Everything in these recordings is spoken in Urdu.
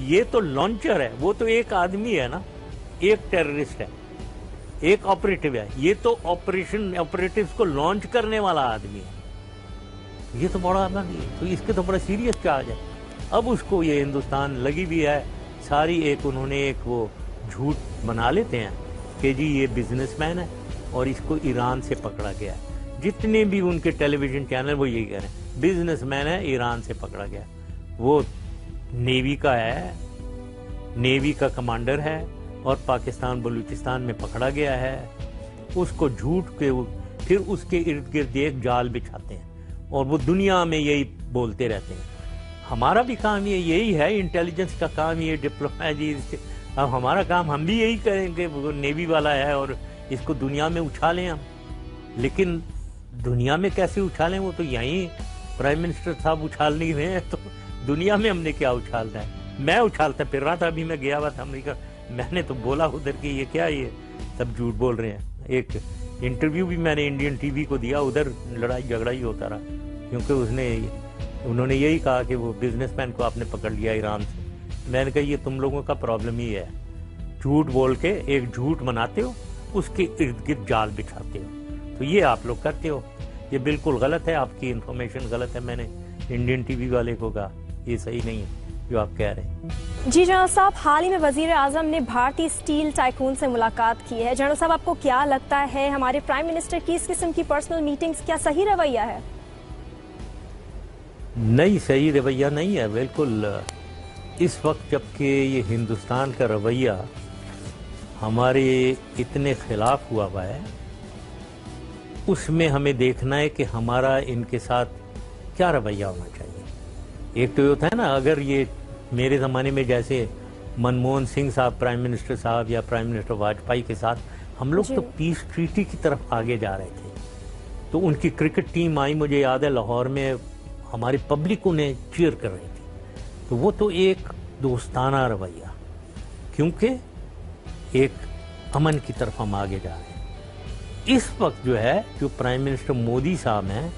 یہ تو لانچر ہے، وہ تو ایک آدمی ہے نا، ایک ٹیررسٹ ہے، ایک آپریٹو ہے، یہ تو آپریٹوز کو لانچ کرنے والا آدمی ہے، یہ تو بڑا تو اس کے تو بڑا سیریس کیا آ جائے. اب اس کو یہ ہندوستان لگی بھی ہے ساری، ایک انہوں نے ایک وہ جھوٹ بنا لیتے ہیں کہ جی یہ بزنس مین ہے اور اس کو ایران سے پکڑا گیا ہے. جتنے بھی ان کے ٹیلی ویژن چینل وہ یہی کہہ رہے ہیں بزنس مین ہے، ایران سے پکڑا گیا. وہ نیوی کا ہے، نیوی کا کمانڈر ہے اور پاکستان بلوچستان میں پکڑا گیا ہے. اس کو جھوٹ کے پھر اس کے ارد گرد ایک جال بچھاتے ہیں اور وہ دنیا میں یہی بولتے رہتے ہیں. ہمارا بھی کام یہی ہے، انٹیلیجنس کا کام یہ ڈپلومیسی. اب ہمارا کام ہم بھی یہی کریں کہ وہ نیوی والا ہے اور اس کو دنیا میں اچھالیں ہم. لیکن دنیا میں کیسے اچھالیں؟ وہ تو یہیں پرائم منسٹر صاحب اچھال نہیں رہے ہیں، تو دنیا میں ہم نے کیا اچھالنا ہے؟ میں اچھالتا پھر رہا تھا، ابھی میں گیا ہوا تھا امریکہ، میں نے تو بولا ادھر کہ یہ کیا، یہ سب جھوٹ بول رہے ہیں. ایک انٹرویو بھی میں نے انڈین ٹی وی کو دیا، ادھر لڑائی جھگڑا ہی ہوتا رہا کیونکہ انہوں نے یہی کہا کہ وہ بزنس مین کو آپ نے پکڑ لیا ایران سے. میں نے کہا یہ تم لوگوں کا پرابلم ہی ہے، جھوٹ بول کے ایک جھوٹ مناتے ہو، اس کے ارد گرد جال بچھاتے ہو، تو یہ آپ لوگ کرتے ہو. یہ بالکل غلط ہے، آپ کی انفارمیشن غلط ہے. میں نے انڈین ٹی وی والے کو کہا یہ صحیح نہیں ہے جو آپ کہہ رہے ہیں. جی جنرل صاحب، حال ہی میں وزیر اعظم نے بھارتی اسٹیل ٹائکون سے ملاقات کی ہے. جنرل صاحب آپ کو کیا لگتا ہے ہمارے پرائم منسٹر کی اس قسم کی پرسنل میٹنگز کیا صحیح رویہ ہے؟ نہیں، صحیح رویہ نہیں ہے بالکل. اس وقت جبکہ یہ ہندوستان کا رویہ ہمارے اتنے خلاف ہوا ہے، اس میں ہمیں دیکھنا ہے کہ ہمارا ان کے ساتھ کیا رویہ ہونا چاہیے. ایک تو یہ ہوتا ہے نا، اگر یہ میرے زمانے میں جیسے منموہن سنگھ صاحب پرائم منسٹر صاحب یا پرائم منسٹر واجپئی کے ساتھ ہم لوگ تو پیس ٹریٹی کی طرف آگے جا رہے تھے. تو ان کی کرکٹ ٹیم آئی، مجھے یاد ہے لاہور میں ہماری پبلک انہیں چیئر کر رہی تھی. تو وہ تو ایک دوستانہ رویہ، کیونکہ ایک امن کی طرف ہم آگے جا رہے ہیں. اس وقت جو ہے جو پرائم منسٹر مودی صاحب ہیں،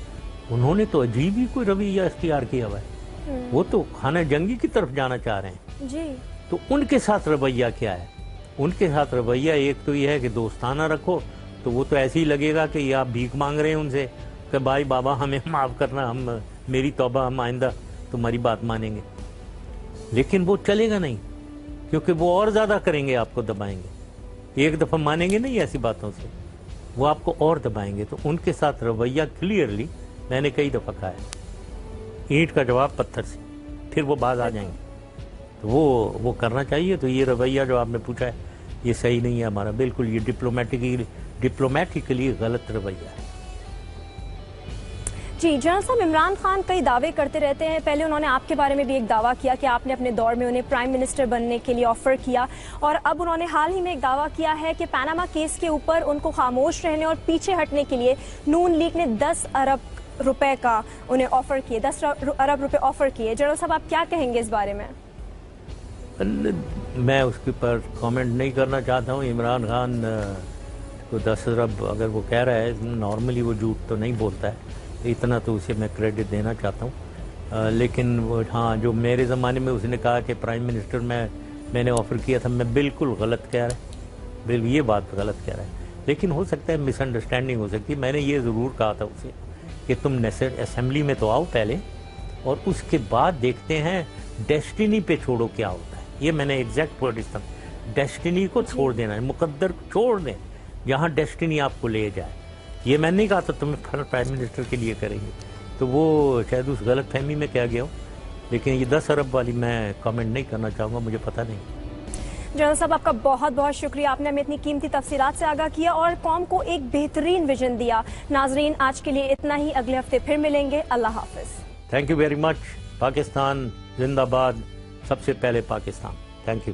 انہوں نے تو عجیب ہی کوئی رویہ اختیار کیا ہوا ہے. وہ تو خانہ جنگی کی طرف جانا چاہ رہے ہیں. جی تو ان کے ساتھ رویہ کیا ہے؟ ان کے ساتھ رویہ ایک تو یہ ہے کہ دوستانہ رکھو، تو وہ تو ایسے ہی لگے گا کہ یہ آپ بھیک مانگ رہے ہیں ان سے کہ بھائی بابا ہمیں معاف کرنا، ہم میری توبہ، ہم آئندہ تمہاری بات مانیں گے. لیکن وہ چلے گا نہیں، کیونکہ وہ اور زیادہ کریں گے، آپ کو دبائیں گے. ایک دفعہ مانیں گے نہیں ایسی باتوں سے، وہ آپ کو اور دبائیں گے. تو ان کے ساتھ رویہ کلیئرلی میں نے کئی دفعہ کہا ہے، اینٹ کا جواب پتھر سے، پھر وہ باز آ جائیں گے. تو وہ کرنا چاہیے. تو یہ رویہ جو آپ نے پوچھا ہے یہ صحیح نہیں ہے ہمارا، بالکل یہ ڈپلومیٹکلی غلط رویہ ہے. جی جنرل صاحب، عمران خان کئی دعوے کرتے رہتے ہیں. پہلے انہوں نے آپ کے بارے میں بھی ایک دعویٰ کیا کہ آپ نے اپنے دور میں انہیں پرائم منسٹر بننے کے لیے آفر کیا، اور اب انہوں نے حال ہی میں ایک دعویٰ کیا ہے کہ پاناما کیس کے اوپر ان کو خاموش رہنے اور پیچھے ہٹنے کے لیے نون لیگ نے 10 ارب روپے کا انہیں آفر کیے، 10 ارب روپے آفر کیے. جنرل صاحب آپ کیا کہیں گے اس بارے میں؟ میں اس کے پر کامنٹ نہیں کرنا چاہتا ہوں. عمران خان کو 10 ارب اگر وہ کہہ رہا ہے، نارملی وہ جھوٹ تو نہیں بولتا ہے، اتنا تو اسے میں کریڈٹ دینا چاہتا ہوں. لیکن ہاں، جو میرے زمانے میں اس نے کہا کہ پرائم منسٹر میں نے آفر کیا تھا، میں بالکل غلط کہہ رہا ہے، یہ بات غلط کہہ رہا ہے. لیکن ہو سکتا ہے مس انڈرسٹینڈنگ ہو سکتی ہے. میں نے یہ ضرور کہا تھا اسے کہ تم اسمبلی میں تو آؤ پہلے، اور اس کے بعد دیکھتے ہیں ڈیسٹینی پہ چھوڑو کیا ہوتا ہے. یہ میں نے ایگزیکٹ ورڈ استعمال، ڈیسٹینی کو چھوڑ دینا ہے، مقدر کو چھوڑ دیں جہاں ڈیسٹینی آپ کو لے جائے. یہ میں نہیں کہا تھا تم پرائم منسٹر کے لیے کریں گے، تو وہ شاید اس غلط فہمی میں کہہ گیا ہوں. لیکن یہ 10 ارب والی میں کامنٹ نہیں کرنا چاہوں گا، مجھے پتہ نہیں. جنرل صاحب آپ کا بہت بہت شکریہ، آپ نے ہمیں اتنی قیمتی تفصیلات سے آگاہ کیا اور قوم کو ایک بہترین ویژن دیا. ناظرین آج کے لیے اتنا ہی، اگلے ہفتے پھر ملیں گے. اللہ حافظ. Thank you very much. Pakistan زندہ باد، سب سے پہلے پاکستان. Thank you.